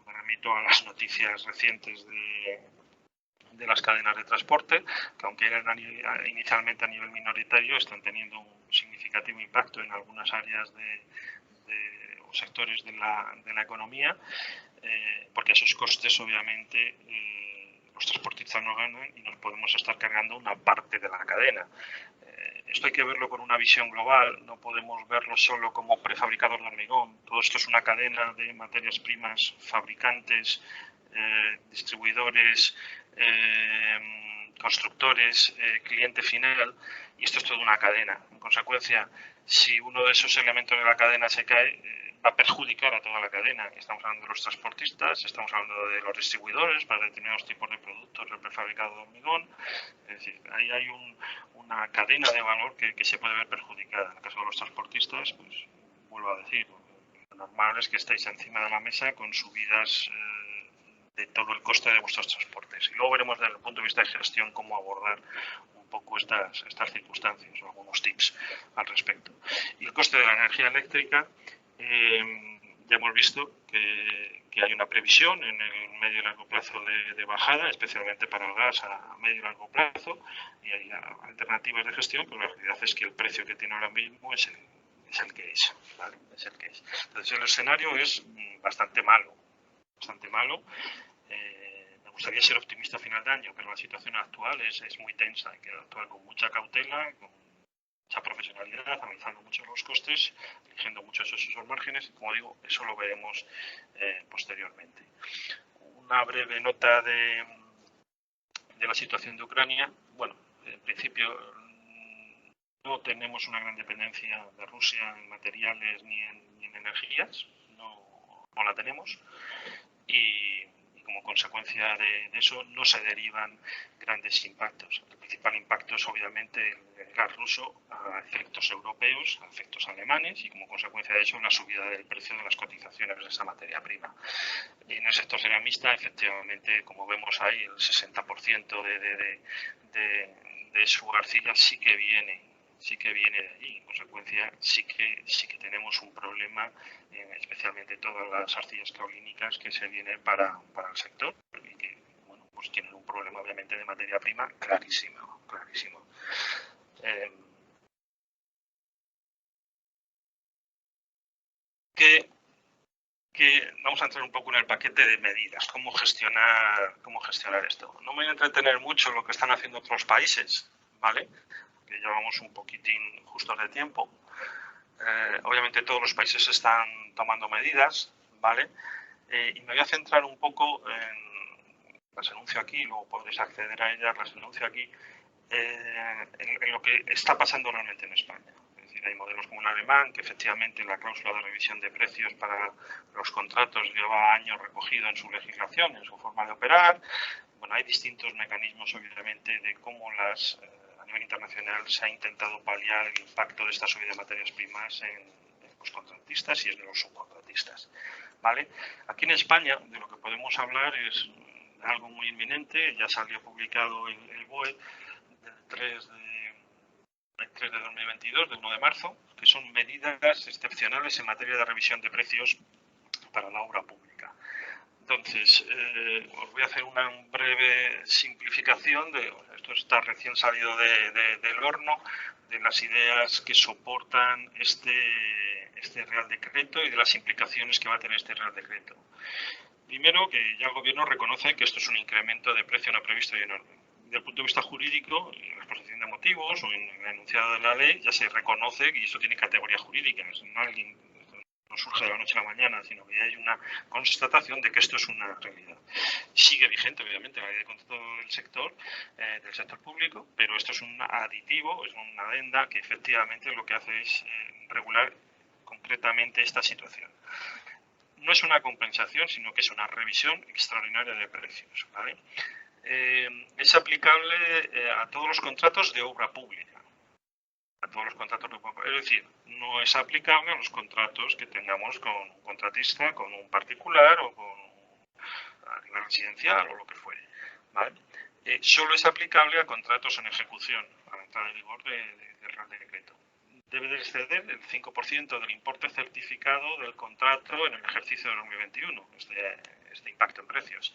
me remito a las noticias recientes de las cadenas de transporte, que aunque eran inicialmente a nivel minoritario, están teniendo un significativo impacto en algunas áreas o sectores de la economía, porque esos costes obviamente los transportistas no ganan y nos podemos estar cargando una parte de la cadena. Esto hay que verlo con una visión global, no podemos verlo solo como prefabricador de hormigón. Todo esto es una cadena de materias primas, fabricantes, distribuidores, constructores, cliente final, y esto es toda una cadena. En consecuencia, si uno de esos elementos de la cadena se cae, va a perjudicar a toda la cadena. Estamos hablando de los transportistas, estamos hablando de los distribuidores para determinados tipos de productos del prefabricado de hormigón. Es decir, ahí hay una cadena de valor que se puede ver perjudicada. En el caso de los transportistas, pues vuelvo a decir, lo normal es que estéis encima de la mesa con subidas de todo el coste de vuestros transportes. Y luego veremos desde el punto de vista de gestión cómo abordar un poco estas circunstancias o algunos tips al respecto. Y el coste de la energía eléctrica, ya hemos visto que hay una previsión en el medio y largo plazo de bajada, especialmente para el gas a medio y largo plazo, y hay alternativas de gestión, pero la realidad es que el precio que tiene ahora mismo es el que es, ¿vale? Es el que es. Entonces el escenario es bastante malo. Me gustaría ser optimista a final de año, pero la situación actual es muy tensa, hay que actuar con mucha cautela, con mucha profesionalidad. marginalidad, analizando mucho los costes, eligiendo muchos esos márgenes y, como digo, eso lo veremos posteriormente. Una breve nota de la situación de Ucrania. Bueno, en principio no tenemos una gran dependencia de Rusia en materiales ni en energías, no la tenemos, y como consecuencia de eso no se derivan grandes impactos. El principal impacto es obviamente el gas ruso a efectos europeos, a efectos alemanes, y como consecuencia de eso la subida del precio de las cotizaciones de esa materia prima. Y en el sector ceramista, efectivamente, como vemos ahí, el 60% de su arcilla sí que viene de allí. En consecuencia, sí que tenemos un problema, especialmente todas las arcillas caolínicas que se vienen para el sector y que, bueno, pues tienen un problema obviamente de materia prima clarísimo. Vamos a entrar un poco en el paquete de medidas, cómo gestionar esto. No me voy a entretener mucho en lo que están haciendo otros países, ¿vale? Que llevamos un poquitín justos de tiempo. Obviamente todos los países están tomando medidas, ¿vale? Y me voy a centrar un poco las enuncio aquí, luego podréis acceder a ellas, las enuncio aquí, en lo que está pasando realmente en España. Es decir, hay modelos como el alemán, que efectivamente la cláusula de revisión de precios para los contratos lleva años recogido en su legislación, en su forma de operar. Bueno, hay distintos mecanismos, obviamente, de cómo a nivel internacional se ha intentado paliar el impacto de esta subida de materias primas en los contratistas y en los subcontratistas, ¿vale? Aquí en España, de lo que podemos hablar es algo muy inminente. Ya salió publicado el BOE del 3 de 2022, del 1 de marzo, que son medidas excepcionales en materia de revisión de precios para la obra pública. Entonces, os voy a hacer una breve simplificación de esto. Está recién salido del horno, de las ideas que soportan este Real Decreto y de las implicaciones que va a tener este Real Decreto. Primero, que ya el Gobierno reconoce que esto es un incremento de precio no previsto y enorme. Desde el punto de vista jurídico, en la exposición de motivos o en el enunciado de la ley, ya se reconoce que esto tiene categoría jurídica. No surge de la noche a la mañana, sino que ya hay una constatación de que esto es una realidad. Sigue vigente, obviamente, la ley de contrato del sector público, pero esto es un aditivo, es una adenda que efectivamente lo que hace es regular concretamente esta situación. No es una compensación, sino que es una revisión extraordinaria de precios, ¿vale? Es aplicable a todos los contratos de obra pública. Es decir, no es aplicable a los contratos que tengamos con un contratista, con un particular o a nivel residencial o lo que fuere, ¿vale? Solo es aplicable a contratos en ejecución, a la entrada en vigor del Real Decreto. Debe de exceder el 5% del importe certificado del contrato en el ejercicio de 2021, este impacto en precios.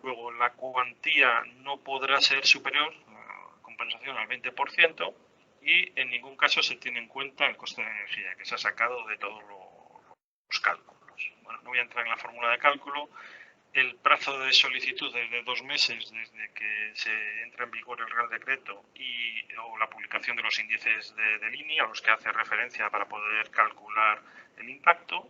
Luego, la cuantía no podrá ser superior a la compensación al 20%, y en ningún caso se tiene en cuenta el coste de energía, que se ha sacado de todos los cálculos. Bueno, no voy a entrar en la fórmula de cálculo. El plazo de solicitud es de 2 meses desde que se entra en vigor el Real Decreto o la publicación de los índices de línea a los que hace referencia para poder calcular el impacto.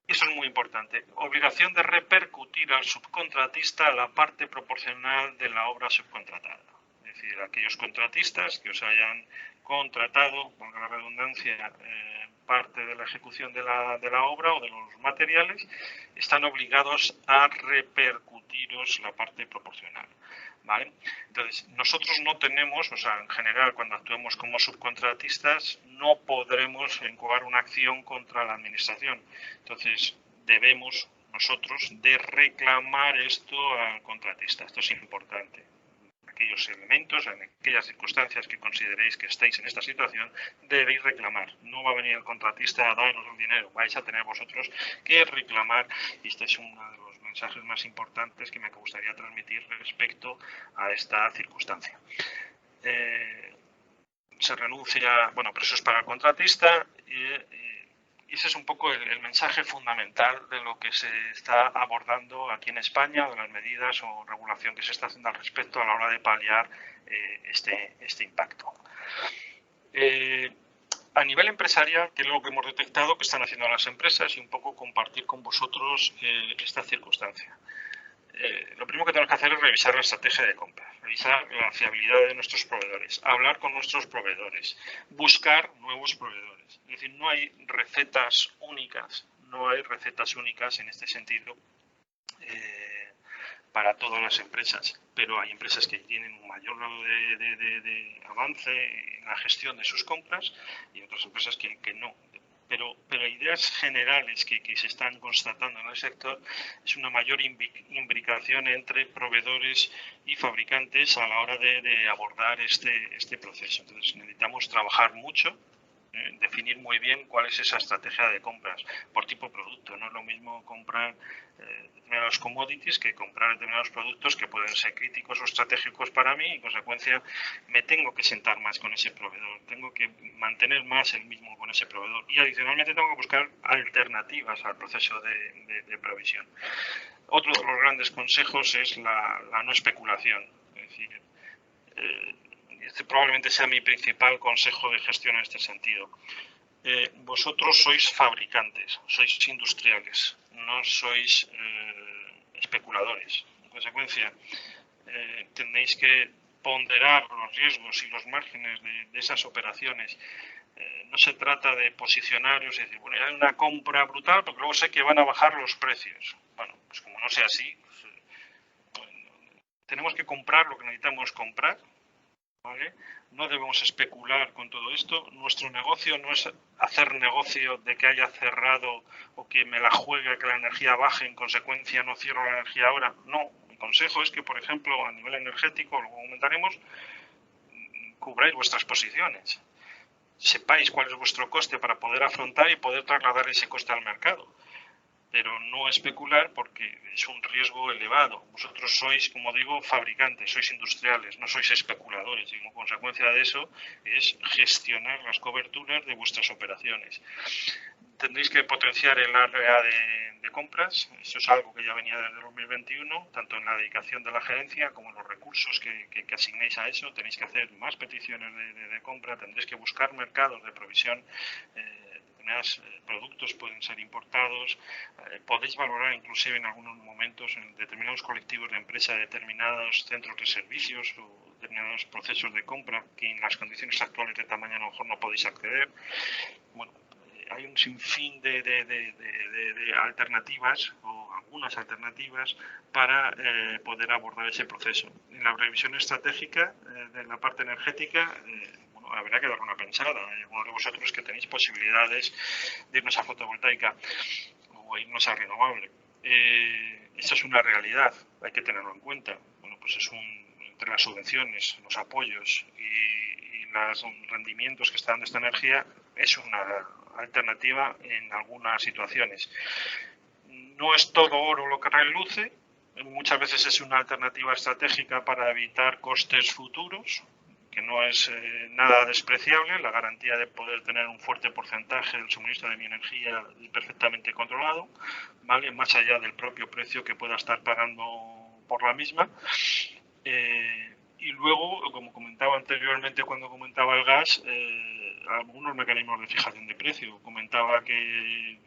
Eso es muy importante. Obligación de repercutir al subcontratista la parte proporcional de la obra subcontratada. Es decir, aquellos contratistas que os hayan contratado, por la redundancia, parte de la ejecución de la obra o de los materiales, están obligados a repercutiros la parte proporcional, ¿vale? Entonces, nosotros no tenemos, en general, cuando actuemos como subcontratistas, no podremos incoar una acción contra la administración. Entonces, debemos nosotros de reclamar esto al contratista. Esto es importante. Aquellos elementos, en aquellas circunstancias que consideréis que estéis en esta situación, debéis reclamar. No va a venir el contratista a daros el dinero, vais a tener vosotros que reclamar, y este es uno de los mensajes más importantes que me gustaría transmitir respecto a esta circunstancia. Se renuncia, pero eso es para el contratista, y ese es un poco el mensaje fundamental de lo que se está abordando aquí en España, de las medidas o regulación que se está haciendo al respecto a la hora de paliar este impacto. A nivel empresarial, ¿qué es lo que hemos detectado que están haciendo las empresas? Y un poco compartir con vosotros esta circunstancia. Lo primero que tenemos que hacer es revisar la estrategia de compra, revisar la fiabilidad de nuestros proveedores, hablar con nuestros proveedores, buscar nuevos proveedores. Es decir, no hay recetas únicas, en este sentido para todas las empresas, pero hay empresas que tienen un mayor grado de avance en la gestión de sus compras y otras empresas que no. Pero ideas generales que se están constatando en el sector es una mayor imbricación entre proveedores y fabricantes a la hora de abordar este proceso. Entonces necesitamos trabajar mucho, definir muy bien cuál es esa estrategia de compras por tipo de producto. No es lo mismo comprar determinados commodities que comprar determinados productos que pueden ser críticos o estratégicos para mí y en consecuencia me tengo que sentar más con ese proveedor, tengo que mantener más el mismo con ese proveedor y adicionalmente tengo que buscar alternativas al proceso de provisión. Otro de los grandes consejos es la no especulación, es decir, este probablemente sea mi principal consejo de gestión en este sentido. Vosotros sois fabricantes, sois industriales, no sois especuladores. En consecuencia, tenéis que ponderar los riesgos y los márgenes de esas operaciones. No se trata de posicionarios y decir, bueno, hay una compra brutal porque luego sé que van a bajar los precios. Bueno, pues como no sea así, tenemos que comprar lo que necesitamos comprar. ¿Vale? No debemos especular con todo esto. Nuestro negocio no es hacer negocio de que haya cerrado o que me la juegue que la energía baje, en consecuencia no cierro la energía ahora. No, mi consejo es que, por ejemplo, a nivel energético, luego comentaremos, cubráis vuestras posiciones. Sepáis cuál es vuestro coste para poder afrontar y poder trasladar ese coste al mercado. Pero no especular porque es un riesgo elevado. Vosotros sois, como digo, fabricantes, sois industriales, no sois especuladores y como consecuencia de eso es gestionar las coberturas de vuestras operaciones. Tendréis que potenciar el área de compras, eso es algo que ya venía desde el 2021, tanto en la dedicación de la gerencia como en los recursos que asignéis a eso. Tenéis que hacer más peticiones de compra, tendréis que buscar mercados de provisión. Productos pueden ser importados, podéis valorar inclusive en algunos momentos en determinados colectivos de empresa, determinados centros de servicios o determinados procesos de compra que en las condiciones actuales de tamaño a lo mejor no podéis acceder. Bueno, hay un sinfín de alternativas o algunas alternativas para poder abordar ese proceso. En la revisión estratégica de la parte energética habrá que dar una pensada. Hay algunos de vosotros que tenéis posibilidades de irnos a fotovoltaica o irnos a renovable. Esa es una realidad, hay que tenerlo en cuenta. Bueno, pues entre las subvenciones, los apoyos y los rendimientos que está dando esta energía, es una alternativa en algunas situaciones. No es todo oro lo que reluce, muchas veces es una alternativa estratégica para evitar costes futuros, que no es nada despreciable, la garantía de poder tener un fuerte porcentaje del suministro de mi energía perfectamente controlado, ¿vale? Más allá del propio precio que pueda estar pagando por la misma. Y luego, como comentaba anteriormente cuando comentaba el gas, algunos mecanismos de fijación de precio. Comentaba que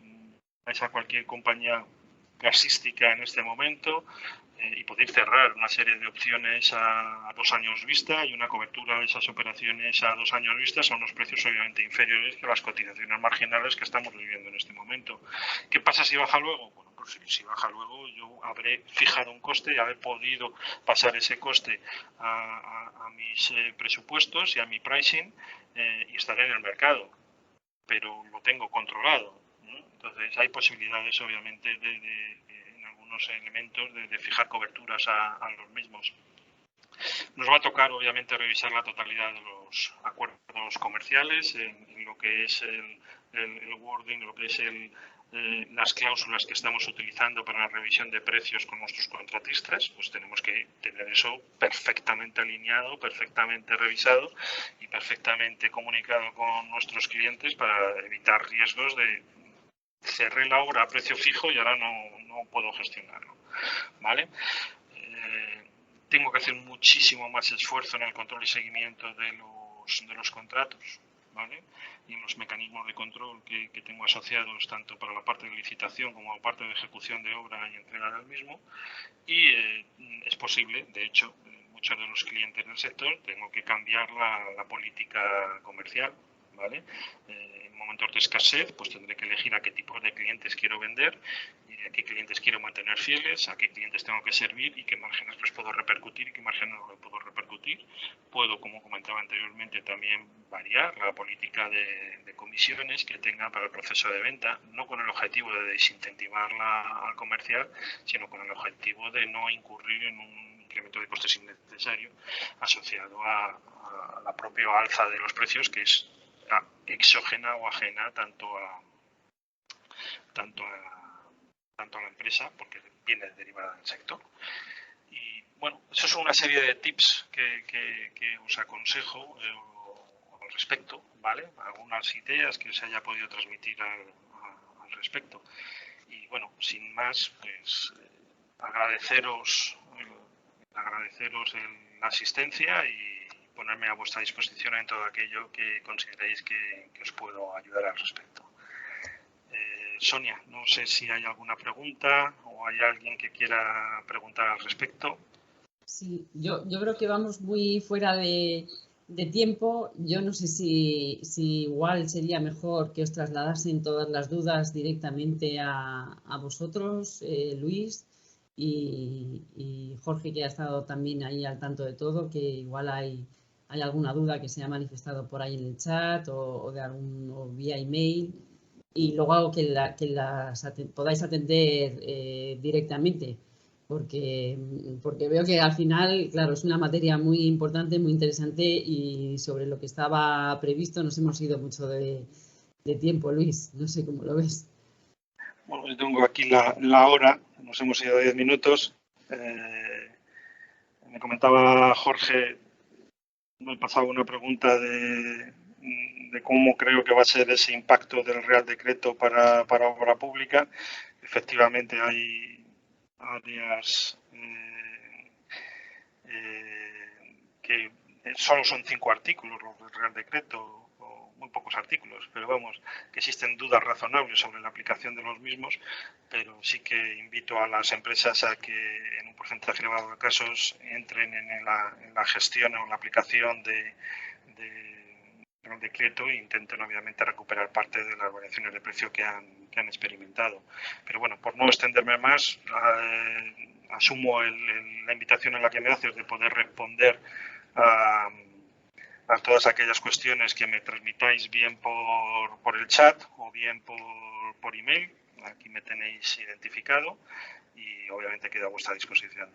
vais a cualquier compañía gasística en este momento y podéis cerrar una serie de opciones a 2 años vista y una cobertura de esas operaciones a 2 años vista son unos precios obviamente inferiores que las cotizaciones marginales que estamos viviendo en este momento. ¿Qué pasa si baja luego? Bueno, pues si baja luego yo habré fijado un coste y habré podido pasar ese coste a mis presupuestos y a mi pricing y estaré en el mercado, pero lo tengo controlado. Entonces hay posibilidades obviamente en algunos elementos de fijar coberturas a los mismos. Nos va a tocar obviamente revisar la totalidad de los acuerdos comerciales en lo que es el wording, lo que es las cláusulas que estamos utilizando para la revisión de precios con nuestros contratistas, pues tenemos que tener eso perfectamente alineado, perfectamente revisado y perfectamente comunicado con nuestros clientes para evitar riesgos de cerré la obra a precio fijo y ahora no puedo gestionarlo, ¿vale? Tengo que hacer muchísimo más esfuerzo en el control y seguimiento de los contratos. ¿vale? Y en los mecanismos de control que tengo asociados tanto para la parte de licitación como la parte de ejecución de obra y entrega del mismo. Y es posible, de hecho, muchos de los clientes del sector tengo que cambiar la política comercial, ¿vale? En momentos de escasez, pues tendré que elegir a qué tipo de clientes quiero vender, a qué clientes quiero mantener fieles, a qué clientes tengo que servir y qué márgenes les puedo repercutir y qué márgenes no les puedo repercutir. Puedo, como comentaba anteriormente, también variar la política de comisiones que tenga para el proceso de venta, no con el objetivo de desincentivarla al comercial, sino con el objetivo de no incurrir en un incremento de costes innecesario asociado a la propia alza de los precios, que es exógena o ajena tanto a la empresa, porque viene derivada del sector. Y bueno, eso es una serie de tips que os aconsejo al respecto, ¿vale? Algunas ideas que se haya podido transmitir al respecto. Y bueno, sin más, pues agradeceros la asistencia y ponerme a vuestra disposición en todo aquello que consideréis que os puedo ayudar al respecto. Sonia, no sé si hay alguna pregunta o hay alguien que quiera preguntar al respecto. Sí, yo creo que vamos muy fuera de tiempo. Yo no sé si igual sería mejor que os trasladasen todas las dudas directamente a vosotros, Luis, y Jorge, que ha estado también ahí al tanto de todo, que igual hay alguna duda que se ha manifestado por ahí en el chat o vía email, y luego hago que las podáis atender directamente. Porque veo que al final, claro, es una materia muy importante, muy interesante, y sobre lo que estaba previsto nos hemos ido mucho de tiempo, Luis. No sé cómo lo ves. Bueno, yo tengo aquí la hora, nos hemos ido 10 minutos. Me comentaba Jorge, me pasaba una pregunta de cómo creo que va a ser ese impacto del Real Decreto para obra pública. Efectivamente, hay áreas que solo son 5 artículos los del Real Decreto, o muy pocos artículos, pero vamos, que existen dudas razonables sobre la aplicación de los mismos, pero sí que invito a las empresas a que en un porcentaje elevado de casos entren en la gestión o en la aplicación del decreto e intenten obviamente recuperar parte de las variaciones de precio que han experimentado. Pero bueno, por no extenderme más, asumo la invitación a la que me haces de poder responder a todas aquellas cuestiones que me transmitáis bien por el chat o bien por email. Aquí me tenéis identificado y obviamente quedo a vuestra disposición.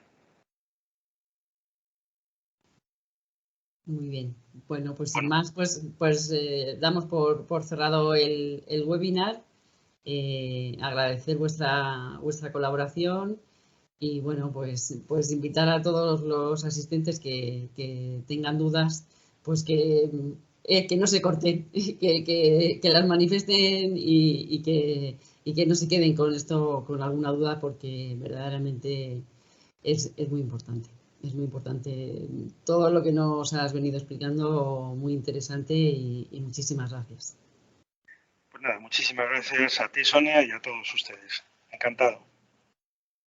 Muy bien. Bueno, pues sin más, pues damos por cerrado el webinar. Agradecer vuestra colaboración y bueno, pues invitar a todos los asistentes que tengan dudas, pues que no se corten, que las manifiesten y que no se queden con esto, con alguna duda, porque verdaderamente es muy importante. Es muy importante todo lo que nos has venido explicando, muy interesante, y muchísimas gracias. Pues nada, muchísimas gracias a ti, Sonia, y a todos ustedes. Encantado.